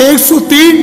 103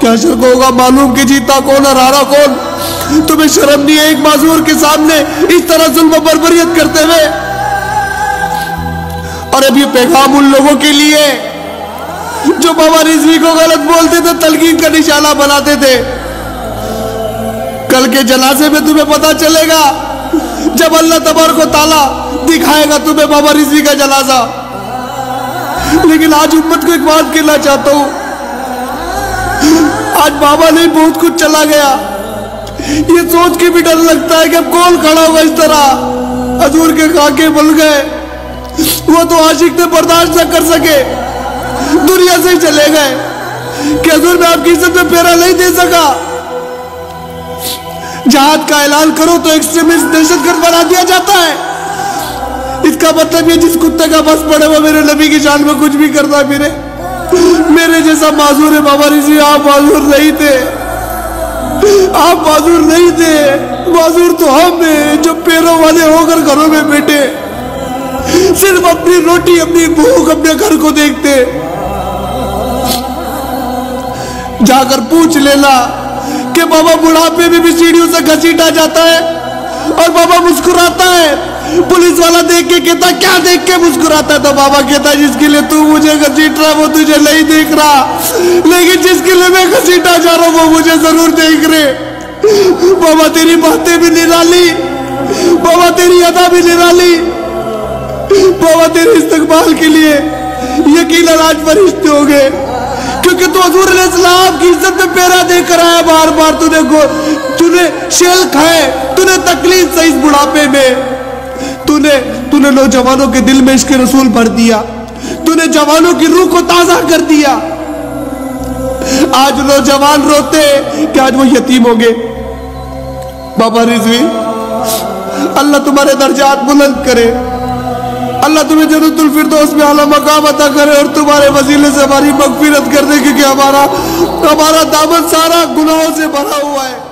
क्या शक होगा मालूम कि जीता कौन और हारा कौन। तुम्हें शर्म नहीं है एक माजूर के सामने इस तरह जुल्म बर्बरियत करते हुए। और अब ये पैगाम उन लोगों के लिए जो बाबा रिजवी को गलत बोलते थे, तलकीन का निशाना बनाते थे। कल के जनाजे में तुम्हें पता चलेगा जब अल्लाह तबारक व तआला दिखाएगा तुम्हें बाबा रिजवी का जनाजा। लेकिन आज उम्मत को एक बात कहना चाहता हूं, आज बाबा नहीं बहुत कुछ चला गया, ये सोच के भी डर लगता है कि अब कौन खड़ा होगा इस तरह। हजूर के खाके बल गए, वो तो आशिक थे बर्दाश्त न कर सके, दुनिया से ही चले गए कि हजूर मैं आपकी इज्जत में फेरा नहीं दे सका। जहाद का ऐलान करो तो एक्सट्रीमिस्ट दहशतगर्द बना दिया जाता है। इसका मतलब ये जिस कुत्ते का बस पड़े वो मेरे नबी की शान में कुछ भी करता फिरे। मेरे जैसा माजूर है बाबा रिजवी, आप माजूर नहीं थे, आप माजूर नहीं थे, माजूर तो हम हैं जो पैरों वाले होकर घरों में बैठे सिर्फ अपनी रोटी, अपनी भूख, अपने घर को देखते। जाकर पूछ लेना कि बाबा बुढ़ापे में भी सीढ़ियों से घसीटा जाता है और बाबा मुस्कुराता है। पुलिस वाला देख के कहता क्या देख के मुस्कुराता है, तो बाबा कहता जिसके लिए तू मुझे घसीट रहा वो तुझे नहीं देख रहा, लेकिन जिसके लिए मैं घसीटा जा रहा हूं वो मुझे जरूर देख रहे। बाबा तेरी बातें भी निराली, बाबा तेरी अदा भी निराली, बाबा तेरे इस्तकबाल के लिए यकीनन आज फरिश्ते हो गए, क्योंकि तू हजूर अलैहिस्सलाम की इज्जत में पैरा देकर आया। बार बार तूने शेल खाए, तूने तकलीफ सही इस बुढ़ापे में, तूने नौजवानों के दिल में इश्क रसूल भर दिया, तूने जवानों की रूह को ताजा कर दिया। आज नौजवान रोते कि आज वो यतीम हो गए। बाबा रिजवी अल्लाह तुम्हारे दर्जात बुलंद करे, अल्लाह तुम्हें जन्नतुल फिरदौस में आला मकाम अता करे और तुम्हारे वसीले से हमारी मगफिरत कर दे, क्योंकि हमारा दामन सारा गुनाहों से भरा हुआ है।